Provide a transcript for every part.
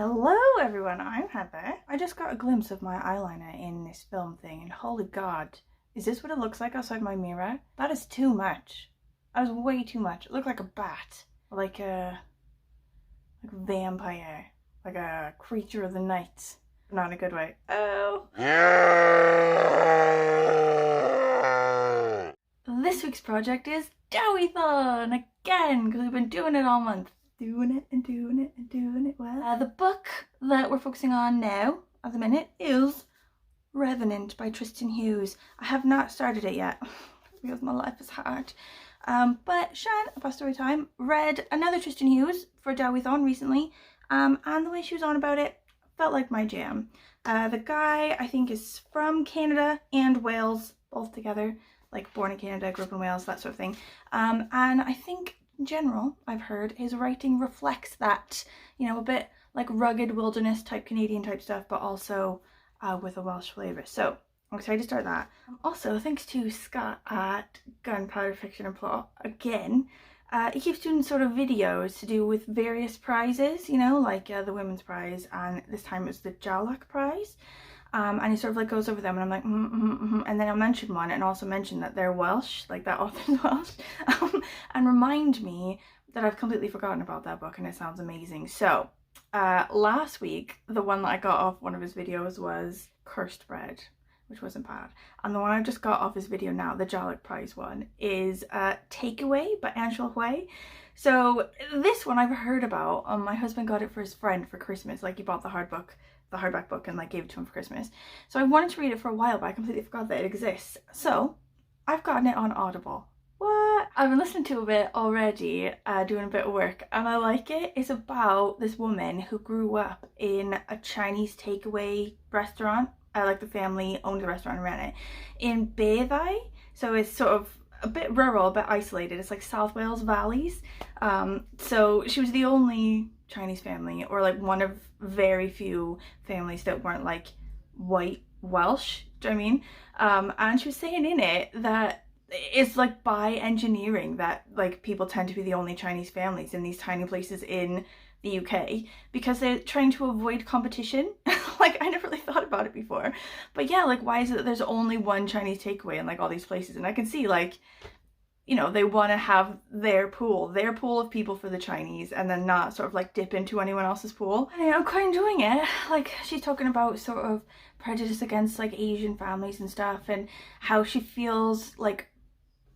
Hello everyone, I'm Heather. I just got a glimpse of my eyeliner in this film thing and holy god, is this what it looks like outside my mirror? That is too much. That is way too much. It looked like a bat. Like a vampire. Like a creature of the night. Not in a good way. Oh. This week's project is Dewithon again, because we've been doing it all month. Doing it and doing it and doing it well. The book that we're focusing on now, at the minute, is Revenant by Tristan Hughes. I have not started it yet, because my life is hard. But Shan, about story time, read another Tristan Hughes for Dewithon recently, and the way she was on about it felt like my jam. The guy, I think, is from Canada and Wales, both together, like born in Canada, grew up in Wales, that sort of thing. And I think in general, I've heard his writing reflects that, you know, a bit like rugged wilderness type Canadian type stuff, but also with a Welsh flavour. So I'm excited to start that. Also, thanks to Scott at Gunpowder Fiction and Plot, again, he keeps doing sort of videos to do with various prizes, you know, like the Women's Prize, and this time it was the Jalak Prize. And he sort of like goes over them and I'm like, and then I'll mention one and also mention that they're Welsh, like that author's Welsh, and remind me that I've completely forgotten about that book and it sounds amazing. So last week, the one that I got off one of his videos was Cursed Bread, which wasn't bad. And the one I just got off his video now, the Jalak Prize one, is Takeaway by Angela Hui. So this one I've heard about. My husband got it for his friend for Christmas. Like he bought the hardback book and like gave it to him for Christmas. So I wanted to read it for a while, but I completely forgot that it exists. So I've gotten it on Audible. What? I've been listening to it already, doing a bit of work, and I like it. It's about this woman who grew up in a Chinese takeaway restaurant. Like the family owned the restaurant and ran it in Beddau. So it's sort of a bit rural, a bit isolated. It's like South Wales valleys. So she was the only Chinese family, or like one of very few families that weren't like white Welsh. Do you know what I mean? And she was saying in it that it's like by engineering that like people tend to be the only Chinese families in these tiny places in the UK because they're trying to avoid competition. Like I never really thought about it before, but yeah, like why is it that there's only one Chinese takeaway in like all these places? And I can see like, you know, they want to have their pool of people for the Chinese and then not sort of like dip into anyone else's pool. And I'm quite enjoying it. Like she's talking about sort of prejudice against like Asian families and stuff and how she feels like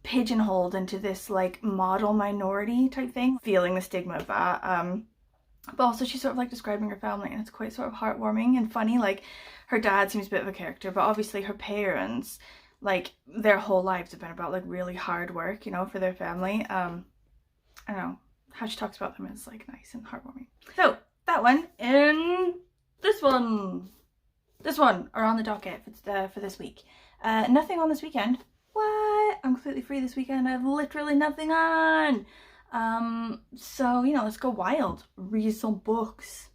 pigeonholed into this like model minority type thing, feeling the stigma of that. But also she's sort of like describing her family and it's quite sort of heartwarming and funny. Like her dad seems a bit of a character, but obviously her parents, like their whole lives have been about like really hard work, you know, for their family. I don't know, how she talks about them is like nice and heartwarming. So that one and this one are on the docket for this week. Nothing on this weekend. What? I'm completely free this weekend. I have literally nothing on. So, you know, let's go wild. Read some books.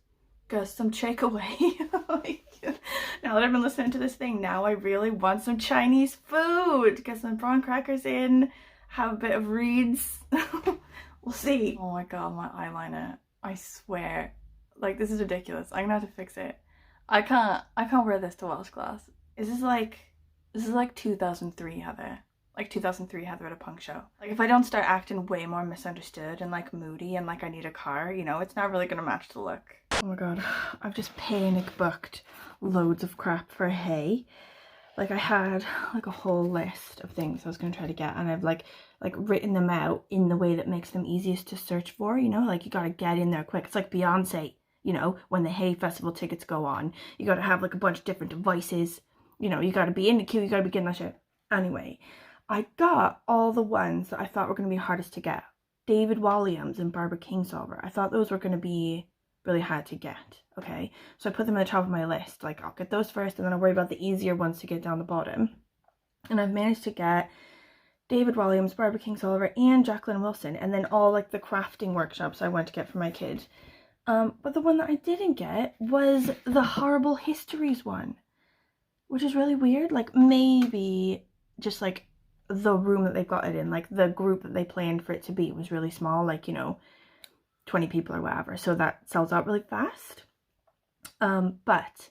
Get some takeaway. Like, now that I've been listening to this thing, now I really want some Chinese food. Get some prawn crackers in. Have a bit of reads. We'll see. Oh my god, my eyeliner. I swear. Like, this is ridiculous. I'm gonna have to fix it. I can't wear this to Welsh class. This is like 2003 Heather. Like 2003 Heather at a punk show. Like if I don't start acting way more misunderstood and like moody and like I need a car, you know, it's not really gonna match the look. Oh my god, I've just panic booked loads of crap for hay. Like I had like a whole list of things I was gonna try to get and I've like written them out in the way that makes them easiest to search for, you know, like you gotta get in there quick. It's like Beyonce, you know, when the hay festival tickets go on, you gotta have like a bunch of different devices, you know, you gotta be in the queue, you gotta be getting that shit. Anyway, I got all the ones that I thought were going to be hardest to get. David Walliams and Barbara Kingsolver. I thought those were going to be really hard to get, okay? So I put them at the top of my list. Like, I'll get those first and then I'll worry about the easier ones to get down the bottom. And I've managed to get David Walliams, Barbara Kingsolver, and Jacqueline Wilson. And then all, like, the crafting workshops I went to get for my kid. But the one that I didn't get was the Horrible Histories one. Which is really weird. Like, maybe just, like, the room that they got it in, like the group that they planned for it to be was really small, like, you know, 20 people or whatever, so that sells out really fast. But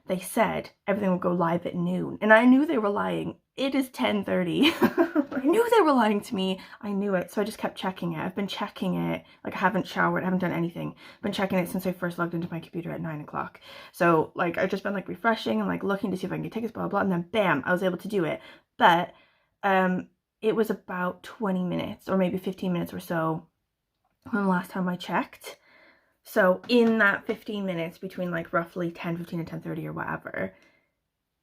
they said everything would go live at noon, and I knew they were lying. It is 10:30. I knew they were lying to me. I knew it, so I just kept checking it. I've been checking it, like I haven't showered, I haven't done anything. I've been checking it since I first logged into my computer at 9 o'clock. So like I've just been like refreshing and like looking to see if I can get tickets, blah, blah, blah, and then bam, I was able to do it. But it was about 20 minutes or maybe 15 minutes or so from the last time I checked. So in that 15 minutes between like roughly 10:15 and 10:30 or whatever,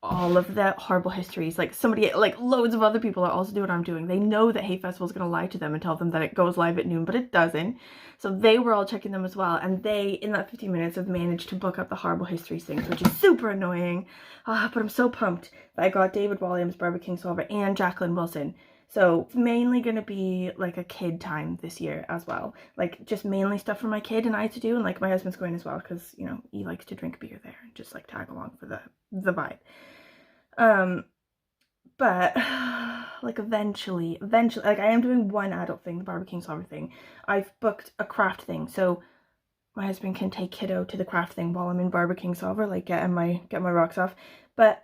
all of the horrible histories, like somebody, like loads of other people are also doing what I'm doing. They know that Hay Festival is going to lie to them and tell them that it goes live at noon, but it doesn't. So they were all checking them as well. And they, in that 15 minutes, have managed to book up the horrible histories things, which is super annoying. But I'm so pumped that I got David Walliams, Barbara Kingsolver, and Jacqueline Wilson. So it's mainly going to be like a kid time this year as well. Like just mainly stuff for my kid and I to do. And like my husband's going as well because, you know, he likes to drink beer there and just like tag along for the vibe. But like eventually, like I am doing one adult thing, the Barbara Kingsolver thing. I've booked a craft thing. So my husband can take kiddo to the craft thing while I'm in Barbara Kingsolver, like get my rocks off. But,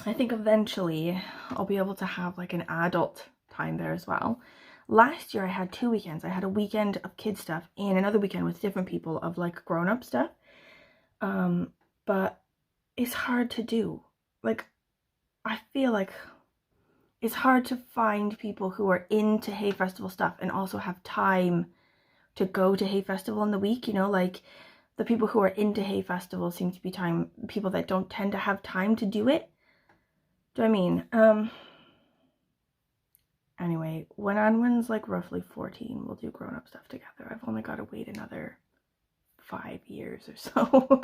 I think eventually I'll be able to have like an adult time there as well. Last year I had 2 weekends. I had a weekend of kid stuff and another weekend with different people of like grown-up stuff. But it's hard to do. Like, I feel like it's hard to find people who are into Hay Festival stuff and also have time to go to Hay Festival in the week, you know, like the people who are into Hay Festival seem to be people that don't tend to have time to do it. Do I mean? Anyway, when Anwen's like roughly 14, we'll do grown-up stuff together. I've only got to wait another 5 years or so.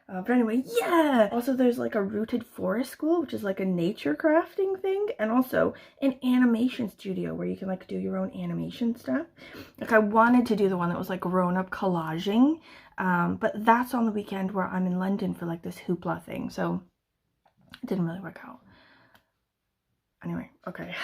But anyway, yeah! Also, there's like a rooted forest school, which is like a nature crafting thing, and also an animation studio where you can like do your own animation stuff. Like I wanted to do the one that was like grown-up collaging, but that's on the weekend where I'm in London for like this hoopla thing, so it didn't really work out. Anyway, okay,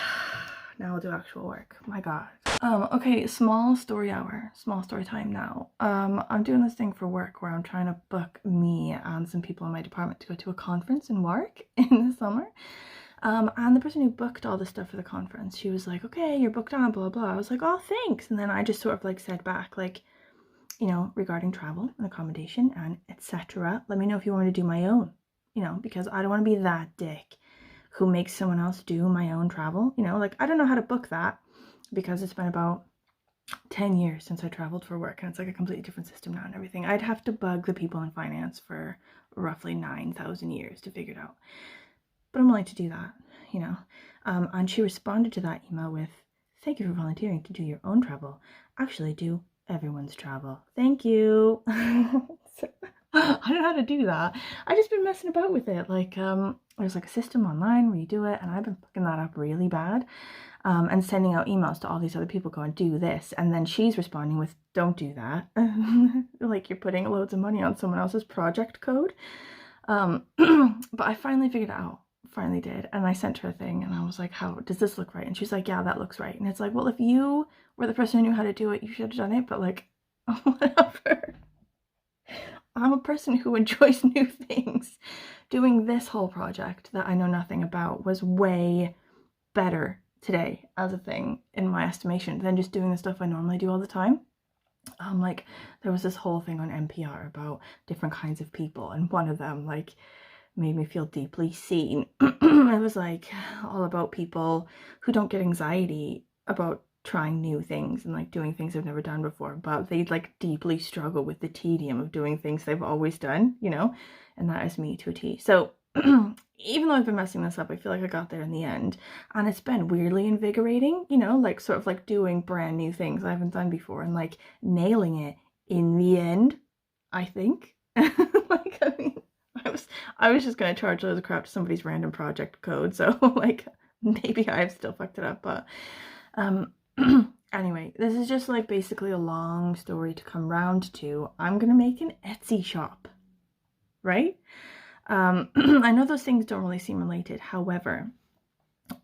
now I'll do actual work. My god. Okay, small story time now. I'm doing this thing for work where I'm trying to book me and some people in my department to go to a conference in Warwick in the summer. And the person who booked all this stuff for the conference, she was like, okay, you're booked on, blah, blah. I was like, oh, thanks. And then I just sort of like said back, like, you know, regarding travel and accommodation and etc. Let me know if you want me to do my own, you know, because I don't want to be that dick who makes someone else do my own travel, you know, like I don't know how to book that because it's been about 10 years since I traveled for work and it's like a completely different system now and everything. I'd have to bug the people in finance for roughly 9,000 years to figure it out. But I'm willing to do that, you know. And she responded to that email with, thank you for volunteering to do your own travel. Actually do everyone's travel. Thank you. So, I don't know how to do that. I just been messing about with it. Like, there's like a system online where you do it, and I've been fucking that up really bad. And sending out emails to all these other people going, do this. And then she's responding with, don't do that. Like you're putting loads of money on someone else's project code. But I finally figured it out. Finally did. And I sent her a thing and I was like, how does this look right? And she's like, yeah, that looks right. And it's like, well, if you were the person who knew how to do it, you should have done it. But like, whatever. I'm a person who enjoys new things. Doing this whole project that I know nothing about was way better today as a thing in my estimation than just doing the stuff I normally do all the time. Like there was this whole thing on NPR about different kinds of people, and one of them like made me feel deeply seen. It was like all about people who don't get anxiety about trying new things and like doing things they've never done before, but they like deeply struggle with the tedium of doing things they've always done, you know, and that is me to a T. So even though I've been messing this up, I feel like I got there in the end, and it's been weirdly invigorating, you know, like sort of like doing brand new things I haven't done before and like nailing it in the end, I think. Like, I mean, I was just gonna charge loads of crap to somebody's random project code, so like maybe I've still fucked it up, but anyway, this is just like basically a long story to come round to. I'm gonna make an Etsy shop, right? I know those things don't really seem related. However,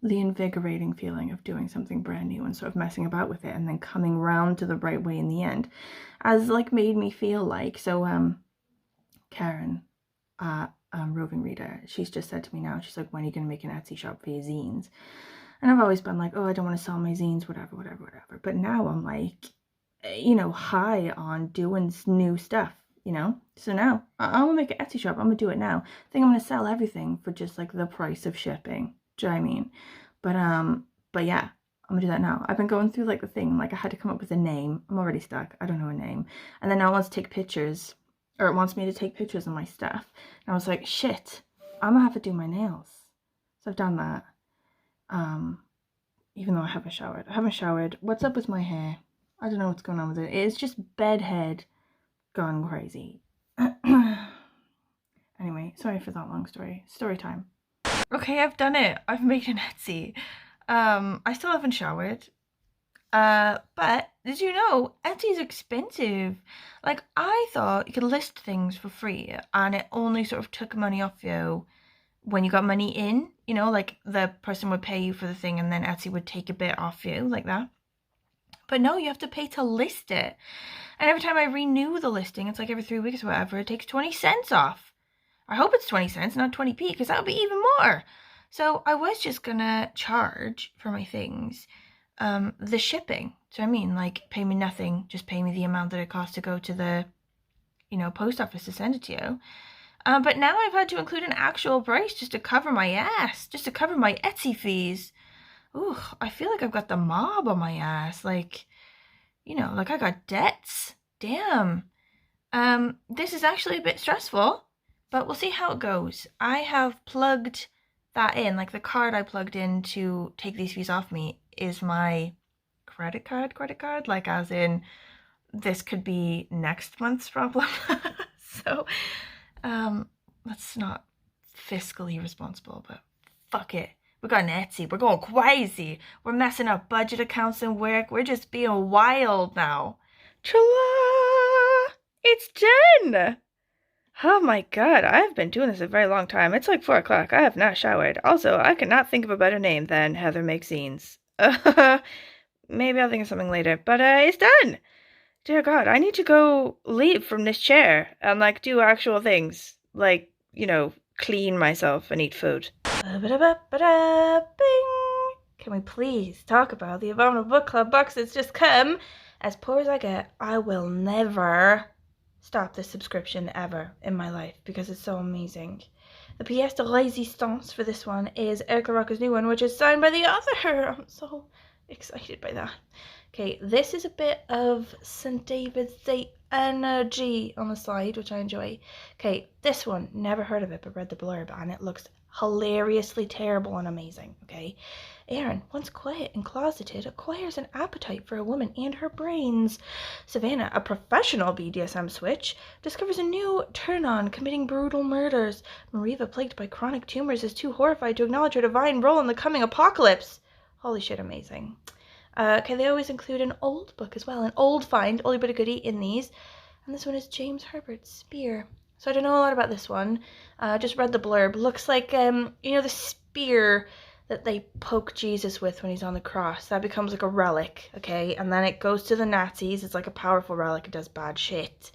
the invigorating feeling of doing something brand new and sort of messing about with it and then coming round to the right way in the end has like made me feel like, so Karen at Roving Reader, she's just said to me now, she's like, when are you going to make an Etsy shop for your zines? And I've always been like, oh, I don't want to sell my zines, whatever. But now I'm like, you know, high on doing new stuff, you know? So now I'm gonna make an Etsy shop. I'm gonna do it now. I think I'm gonna sell everything for just like the price of shipping. Do you know what I mean? But yeah, I'm gonna do that now. I've been going through like the thing, like I had to come up with a name. I'm already stuck. I don't know a name. And then now it wants to take pictures, or it wants me to take pictures of my stuff. And I was like, shit, I'm gonna have to do my nails. So I've done that. Even though I haven't showered. What's up with my hair? I don't know what's going on with it. It's just bedhead gone crazy. Anyway, sorry for that long story. Story time. Okay, I've done it. I've made an Etsy. I still haven't showered. But did you know Etsy's expensive? Like, I thought you could list things for free and it only sort of took money off you when you got money in, you know, like the person would pay you for the thing and then Etsy would take a bit off you, like that. But no, you have to pay to list it. And every time I renew the listing, it's like every 3 weeks or whatever, it takes 20 cents off. I hope it's 20 cents, not 20p, because that would be even more. So I was just gonna charge for my things the shipping. So I mean, like, pay me nothing, just pay me the amount that it costs to go to the, you know, post office to send it to you. But now I've had to include an actual price just to cover my ass, just to cover my Etsy fees. Ooh, I feel like I've got the mob on my ass. Like, you know, like I got debts. Damn. This is actually a bit stressful, but we'll see how it goes. I have plugged that in, like the card I plugged in to take these fees off me is my credit card, like as in this could be next month's problem. So, that's not fiscally responsible, but fuck it. We got an Etsy. We're going crazy. We're messing up budget accounts and work. We're just being wild now. Tra-la! It's done! Oh my god, I've been doing this a very long time. It's like 4 o'clock. I have not showered. Also, I cannot think of a better name than Heather Makes Zines. Maybe I'll think of something later. But it's done! Dear god, I need to go leave from this chair and like do actual things. Like, you know, clean myself and eat food. Bing! Can we please talk about the Abominable Book Club box that's just come? As poor as I get, I will never stop this subscription ever in my life because it's so amazing. The pièce de résistance for this one is Eric LaRocca's new one, which is signed by the author. I'm so excited by that. Okay, this is a bit of St. David's Day energy on the side, which I enjoy. Okay, this one, never heard of it, but read the blurb, and it looks hilariously terrible and amazing, okay? Aaron, once quiet and closeted, acquires an appetite for a woman and her brains. Savannah, a professional BDSM switch, discovers a new turn-on committing brutal murders. Mariva, plagued by chronic tumors, is too horrified to acknowledge her divine role in the coming apocalypse. Holy shit, amazing. Okay, they always include an old book as well, an old find, oldie but a goodie in these. And this one is James Herbert's Spear. So I don't know a lot about this one. Just read the blurb. Looks like, you know, the spear that they poke Jesus with when he's on the cross. That becomes like a relic, okay? And then it goes to the Nazis. It's like a powerful relic. It does bad shit.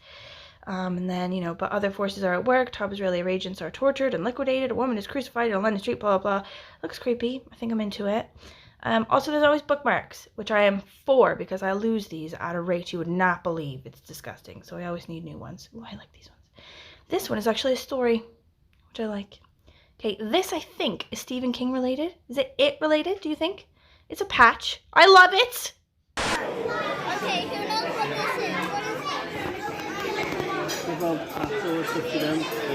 And then, you know, but other forces are at work. Top Israeli agents are tortured and liquidated. A woman is crucified in a London street, blah, blah, blah. Looks creepy. I think I'm into it. Also, there's always bookmarks, which I am for because I lose these at a rate you would not believe. It's disgusting. So I always need new ones. Ooh, I like these ones. This one is actually a story, which I like. Okay, this I think is Stephen King related. Is it related, do you think? It's a patch. I love it! Okay, who knows what this is? What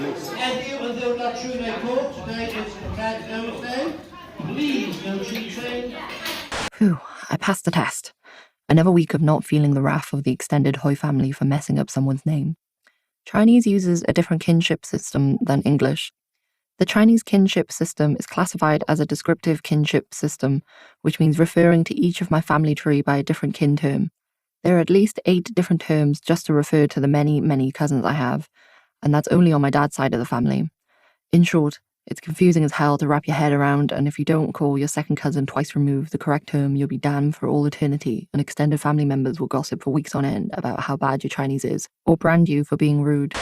is it? Thank you, and there are true no court. Today is Cat Thursday. Please, no cheating. Phew, I passed the test. Another week of not feeling the wrath of the extended Hui family for messing up someone's name. Chinese uses a different kinship system than English. The Chinese kinship system is classified as a descriptive kinship system, which means referring to each of my family tree by a different kin term. There are at least 8 different terms just to refer to the many, many cousins I have, and that's only on my dad's side of the family. In short, it's confusing as hell to wrap your head around, and if you don't call your second cousin twice removed the correct term, you'll be damned for all eternity, and extended family members will gossip for weeks on end about how bad your Chinese is, or brand you for being rude.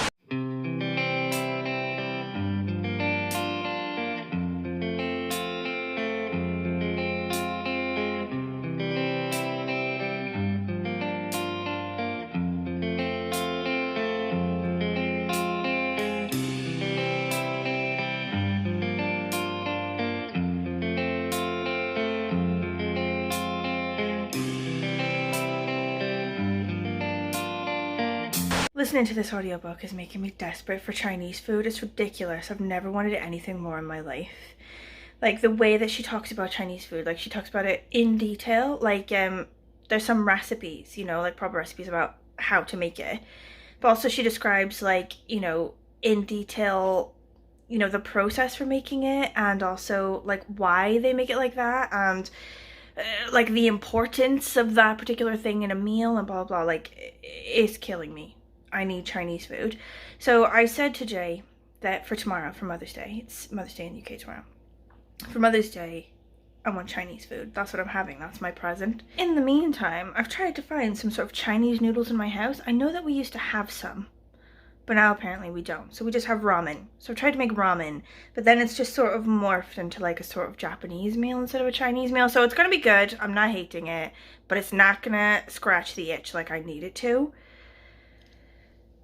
listening to this audiobook is making me desperate for Chinese food. It's ridiculous. I've never wanted anything more in my life. Like the way that she talks about Chinese food, like she talks about it in detail. Like there's some recipes, you know, like proper recipes about how to make it. But also she describes like, you know, in detail, you know, the process for making it, and also like why they make it like that, and like the importance of that particular thing in a meal and blah blah. Like it's killing me. I need Chinese food. So I said to Jay that for tomorrow, for Mother's Day, it's Mother's Day in the UK tomorrow, for Mother's Day I want Chinese food. That's what I'm having. That's my present. In the meantime, I've tried to find some sort of Chinese noodles in my house. I know that we used to have some, but now apparently we don't. So we just have ramen. So I tried to make ramen, but then it's just sort of morphed into like a sort of Japanese meal instead of a Chinese meal. So it's gonna be good. I'm not hating it, but it's not gonna scratch the itch like I need it to.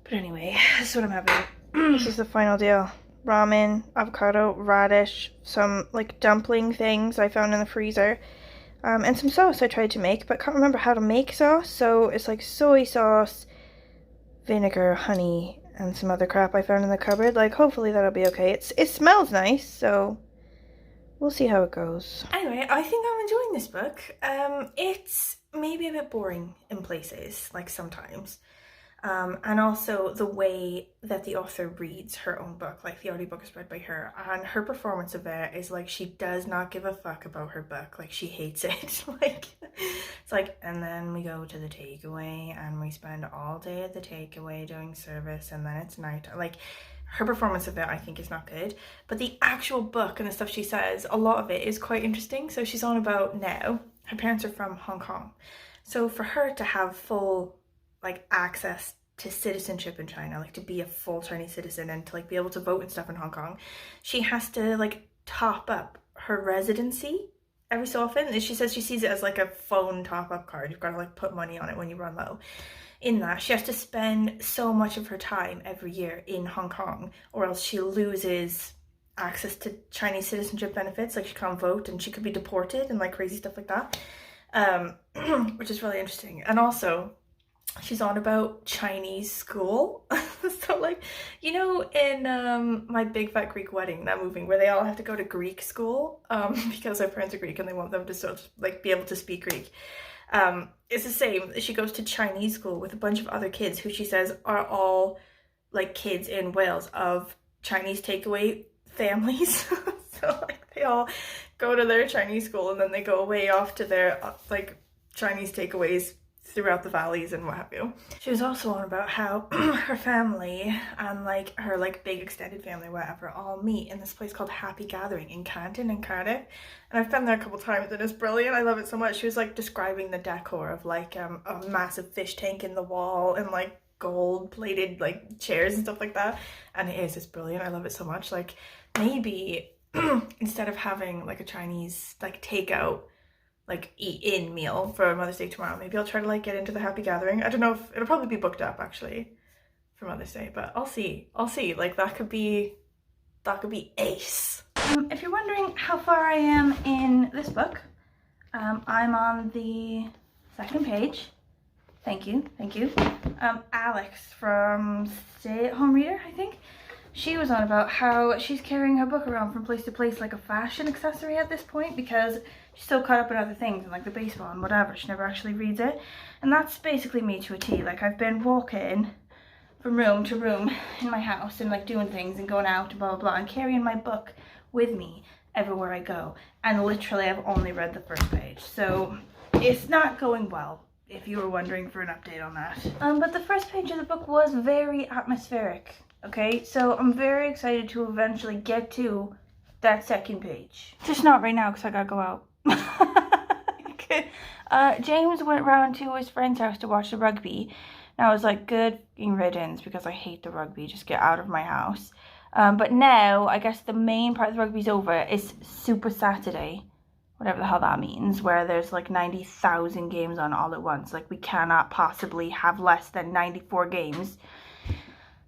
But anyway, this is what I'm having. This is the final deal. Ramen, avocado, radish, some like dumpling things I found in the freezer, and some sauce I tried to make, but can't remember how to make sauce. So it's like soy sauce, vinegar, honey, and some other crap I found in the cupboard. Like hopefully that'll be okay. It smells nice, so we'll see how it goes. Anyway, I think I'm enjoying this book. It's maybe a bit boring in places, like sometimes. And also the way that the author reads her own book, like the audiobook is read by her, and her performance of it is like she does not give a fuck about her book. Like she hates it. Like it's like, and then we go to the takeaway and we spend all day at the takeaway doing service, and then it's night. Like her performance of it I think is not good, but the actual book and the stuff she says, a lot of it is quite interesting. So she's on about now, her parents are from Hong Kong, so for her to have full like access to citizenship in China, like to be a full Chinese citizen and to like be able to vote and stuff in Hong Kong, she has to like top up her residency every so often. She says she sees it as like a phone top-up card. You've got to like put money on it when you run low. In that, she has to spend so much of her time every year in Hong Kong, or else she loses access to Chinese citizenship benefits. Like she can't vote and she could be deported and like crazy stuff like that, which is really interesting. And also she's on about Chinese school. So like, you know, in My Big Fat Greek Wedding, that movie where they all have to go to Greek school because their parents are Greek and they want them to sort of like be able to speak Greek. It's the same. She goes to Chinese school with a bunch of other kids who she says are all like kids in Wales of Chinese takeaway families. So like they all go to their Chinese school and then they go away off to their like Chinese takeaways throughout the valleys and what have you. She was also on about how her family and like her like big extended family, whatever, all meet in this place called Happy Gathering in Canton in Cardiff, and I've been there a couple times and it's brilliant. I love it so much. She was like describing the decor of like a massive fish tank in the wall and like gold plated like chairs and stuff like that, and it's brilliant. I love it so much. Like maybe instead of having like a Chinese like takeout like eat in meal for Mother's Day tomorrow, maybe I'll try to like get into the Happy Gathering. I don't know if it'll probably be booked up actually for Mother's Day, but I'll see. Like that could be ace. If you're wondering how far I am in this book, I'm on the second page. Thank you. Alex from Stay at Home Reader, I think, she was on about how she's carrying her book around from place to place like a fashion accessory at this point because she's so caught up in other things and like the baseball and whatever, she never actually reads it. And that's basically me to a T. Like I've been walking from room to room in my house and like doing things and going out and blah blah blah and carrying my book with me everywhere I go, and literally I've only read the first page, so it's not going well, if you were wondering for an update on that. But the first page of the book was very atmospheric. Okay, so I'm very excited to eventually get to that second page. Just not right now because I gotta go out. Okay. James went round to his friend's house to watch the rugby. And I was like, good riddance because I hate the rugby. Just get out of my house. But now, I guess the main part of the rugby's over. It's Super Saturday, whatever the hell that means, where there's like 90,000 games on all at once. Like we cannot possibly have less than 94 games.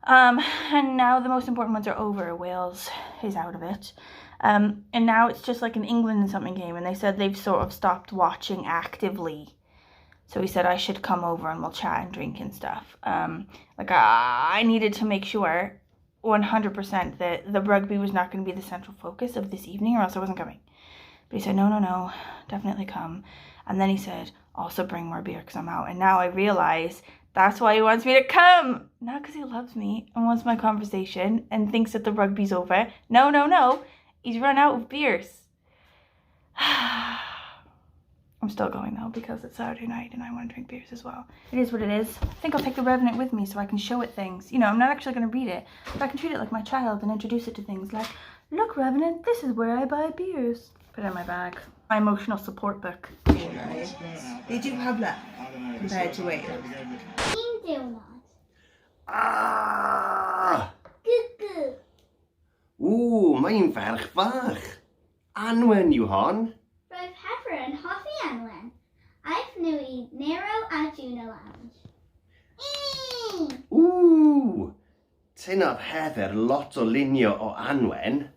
And now the most important ones are over. Wales is out of it. And now it's just like an England and something game, and they said they've sort of stopped watching actively So he said I should come over and we'll chat and drink and stuff. Like I needed to make sure 100% that the rugby was not going to be the central focus of this evening, or else I wasn't coming. But he said, no, definitely come. And then he said, also bring more beer because I'm out. And now I realize that's why he wants me to come. Not because he loves me and wants my conversation and thinks that the rugby's over. No. He's run out of beers. I'm still going though because it's Saturday night and I want to drink beers as well. It is what it is. I think I'll take the Revenant with me so I can show it things. You know, I'm not actually going to read it, but I can treat it like my child and introduce it to things like, look Revenant, this is where I buy beers. Put it in my bag. My emotional support book. They do have that compared to Wales. Donut. Ah! Cuckoo. Oeh, mijn verg fach. Anwen, Johan. Roedd Heifer yn hoffi Anwen. Aeth nhw I Nero a Juno Lounge. Oeh, tynnodd Heather lot o lunio o Anwen.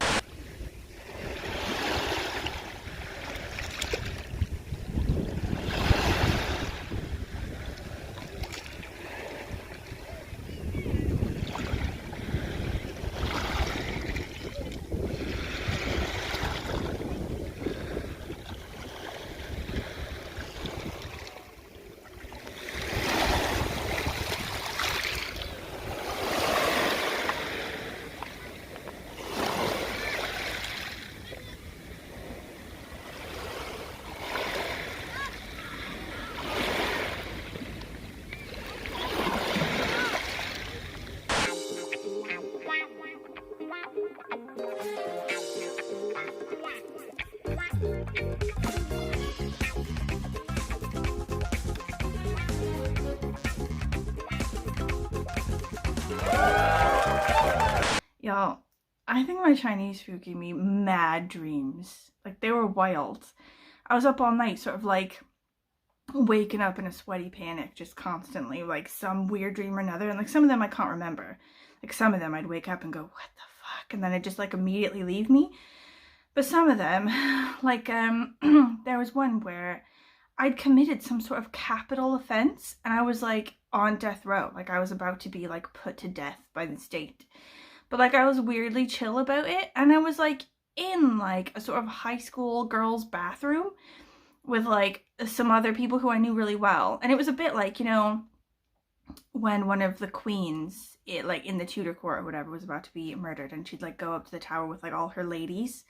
Y'all, I think my Chinese food gave me mad dreams. Like, they were wild. I was up all night, sort of like waking up in a sweaty panic, just constantly, like some weird dream or another. And like some of them I can't remember. Like some of them I'd wake up and go, what the fuck? And then it'd just like immediately leave me. But some of them, like there was one where I'd committed some sort of capital offense and I was like on death row. Like I was about to be like put to death by the state. But like I was weirdly chill about it, and I was like in like a sort of high school girls' bathroom with like some other people who I knew really well. And it was a bit like, you know, when one of the queens, like in the Tudor court or whatever, was about to be murdered and she'd like go up to the tower with like all her ladies.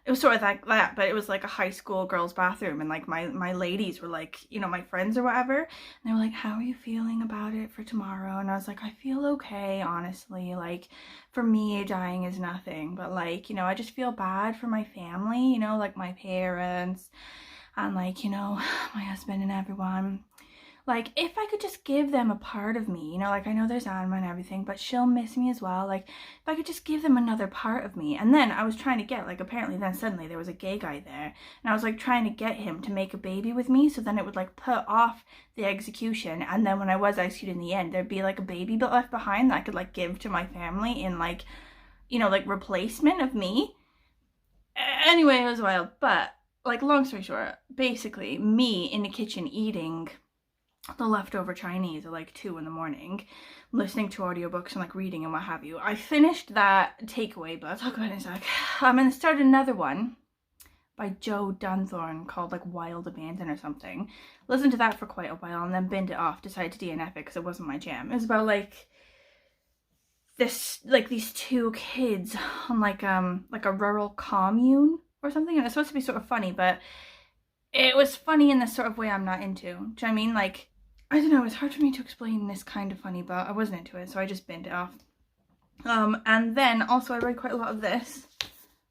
It was sort of like that, but it was like a high school girls' bathroom, and like my ladies were like, you know, my friends or whatever, and they were like, how are you feeling about it for tomorrow? And I was like, I feel okay, honestly. Like, for me, dying is nothing, but like, you know, I just feel bad for my family, you know, like my parents and like, you know, my husband and everyone. Like, if I could just give them a part of me, you know, like I know there's Anna and everything, but she'll miss me as well. Like, if I could just give them another part of me. And then I was trying to get, like, apparently then suddenly there was a gay guy there. And I was, like, trying to get him to make a baby with me. So then it would, like, put off the execution. And then when I was executed in the end, there'd be, like, a baby left behind that I could, like, give to my family in, like, you know, like, replacement of me. Anyway, it was wild. But, like, long story short, basically, me in the kitchen eating the leftover Chinese at like 2 in the morning, listening to audiobooks and like reading and what have you. I finished that takeaway, but I'll talk about it in a sec. And started another one by Joe Dunthorne called like Wild Abandon or something. Listened to that for quite a while and then binned it off, decided to DNF it because it wasn't my jam. It was about like these two kids on like a rural commune or something, and it's supposed to be sort of funny, but it was funny in the sort of way I'm not into. Do you know what I mean? Like, I don't know, it's hard for me to explain this kind of funny, but I wasn't into it, so I just binned it off. And then also I read quite a lot of this,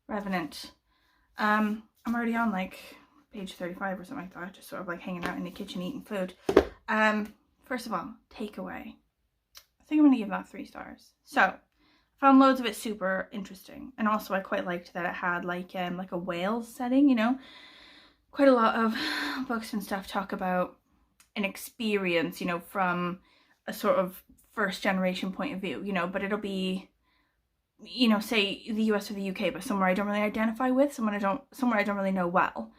Revenant. I'm already on like page 35 or something like that, just sort of like hanging out in the kitchen eating food. First of all, takeaway. I think I'm gonna give that 3 stars. So, I found loads of it super interesting, and also I quite liked that it had like a Wales setting, you know. Quite a lot of books and stuff talk about an experience, you know, from a sort of first generation point of view, you know, but it'll be, you know, say the US or the UK, but somewhere I don't really identify with, somewhere I don't really know well.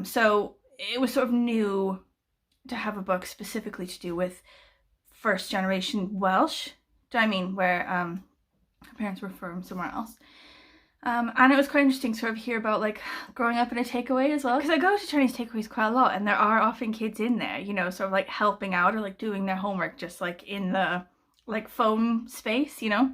So it was sort of new to have a book specifically to do with first generation Welsh. Do I mean where her parents were from somewhere else. And it was quite interesting to sort of hear about like growing up in a takeaway as well, because I go to Chinese takeaways quite a lot, and there are often kids in there, you know, sort of like helping out or like doing their homework just like in the like phone space, you know.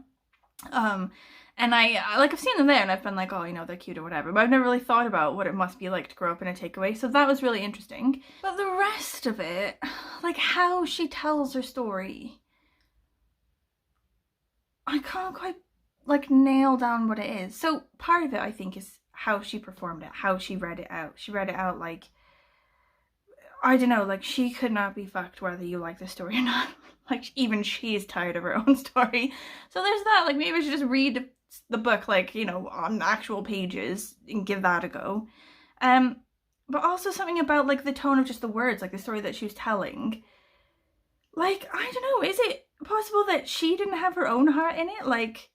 And I like I've seen them there and I've been like, oh, you know, they're cute or whatever, but I've never really thought about what it must be like to grow up in a takeaway, so that was really interesting. But the rest of it, like how she tells her story, I can't quite like nail down what it is. So part of it I think is how she performed it, how she read it out. She read it out like, I don't know, like she could not be fucked whether you like the story or not. Like even she's tired of her own story. So there's that, like maybe I should just read the book like, you know, on actual pages and give that a go. But also something about like the tone of just the words, like the story that she was telling. Like, I don't know, is it possible that she didn't have her own heart in it? Like,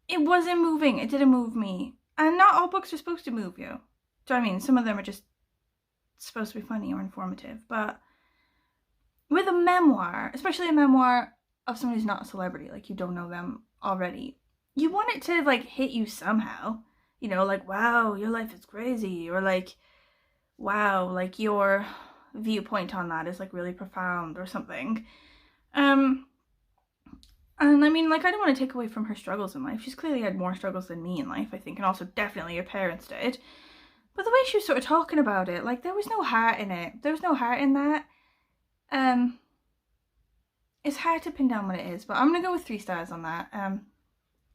it wasn't moving, it didn't move me. And not all books are supposed to move you. Do you know what I mean? Some of them are just supposed to be funny or informative. But with a memoir, especially a memoir of someone who's not a celebrity, like you don't know them already, you want it to like hit you somehow. You know, like, wow, your life is crazy. Or like, wow, like your viewpoint on that is like really profound or something. And I mean, like, I don't want to take away from her struggles in life. She's clearly had more struggles than me in life, I think, and also definitely her parents did. But the way she was sort of talking about it, like, there was no heart in it. There was no heart in that. It's hard to pin down what it is, but I'm gonna go with 3 stars on that.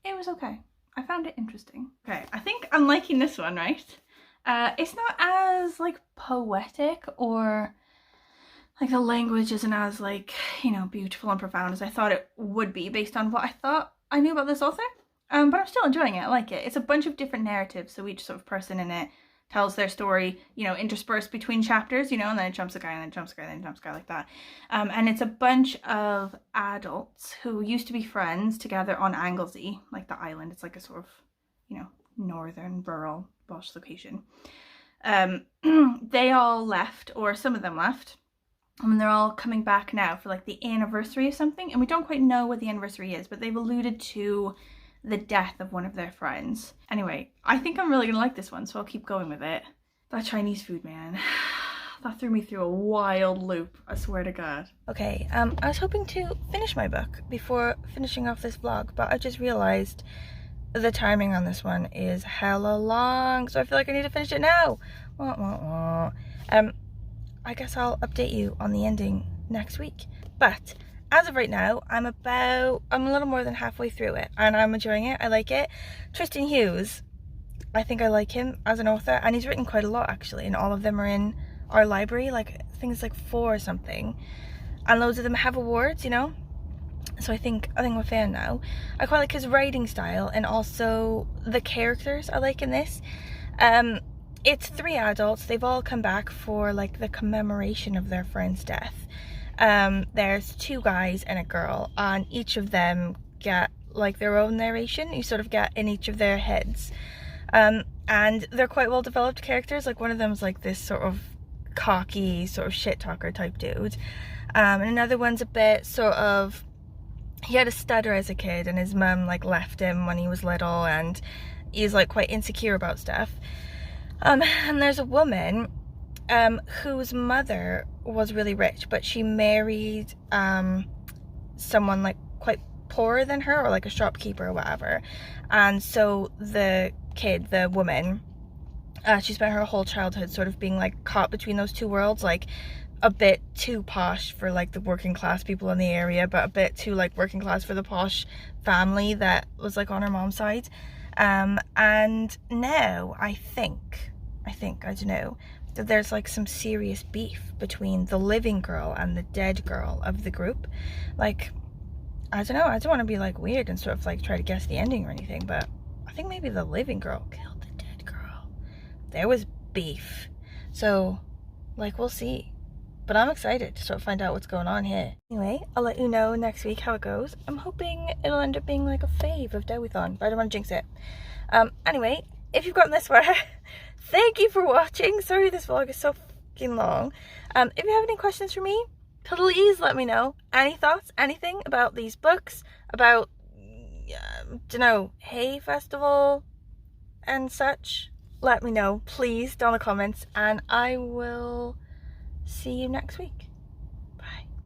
It was okay. I found it interesting. Okay, I think I'm liking this one, right? It's not as, like, poetic, or like the language isn't as like, you know, beautiful and profound as I thought it would be based on what I thought I knew about this author. But I'm still enjoying it. I like it. It's a bunch of different narratives, so each sort of person in it tells their story, you know, interspersed between chapters, you know, and then it jumps a guy, and then it jumps a guy, and then it jumps a guy, like that. And it's a bunch of adults who used to be friends together on Anglesey, like the island. It's like a sort of, you know, northern rural Welsh location. They all left, or some of them left. And they're all coming back now for like the anniversary of something, and we don't quite know what the anniversary is, but they've alluded to the death of one of their friends. Anyway, I think I'm really gonna like this one, so I'll keep going with it. That Chinese food, man, that threw me through a wild loop, I swear to God. Okay, I was hoping to finish my book before finishing off this vlog, but I just realized the timing on this one is hella long, so I feel like I need to finish it now. Wah, wah, wah. I guess I'll update you on the ending next week. But as of right now, I'm a little more than halfway through it, and I'm enjoying it. I like it. Tristan Hughes, I think I like him as an author, and he's written quite a lot actually, and all of them are in our library, like I think it's like 4 or something, and loads of them have awards, you know. So I think I'm a fan now. I quite like his writing style, and also the characters I like in this. It's 3 adults. They've all come back for like the commemoration of their friend's death. There's 2 guys and a girl, and each of them get like their own narration. You sort of get in each of their heads. And they're quite well developed characters. Like one of them's like this sort of cocky, sort of shit talker type dude. And another one's a bit sort of, he had a stutter as a kid, and his mum like left him when he was little, and he's like quite insecure about stuff. And there's a woman whose mother was really rich, but she married someone like quite poorer than her, or like a shopkeeper or whatever. And so the kid, the woman, she spent her whole childhood sort of being like caught between those 2 worlds, like a bit too posh for like the working class people in the area, but a bit too like working class for the posh family that was like on her mom's side. And now I think, I don't know, that there's like some serious beef between the living girl and the dead girl of the group. Like, I don't know, I don't want to be like weird and sort of like try to guess the ending or anything, but I think maybe the living girl killed the dead girl. There was beef. So, like, we'll see. But I'm excited to sort of find out what's going on here. Anyway, I'll let you know next week how it goes. I'm hoping it'll end up being like a fave of Dewithon, but I don't want to jinx it. Anyway, if you've gotten this far, thank you for watching. Sorry this vlog is so fucking long. If you have any questions for me, please let me know. Any thoughts, anything about these books, about, Hay Festival and such, let me know, please, down in the comments, and I will see you next week.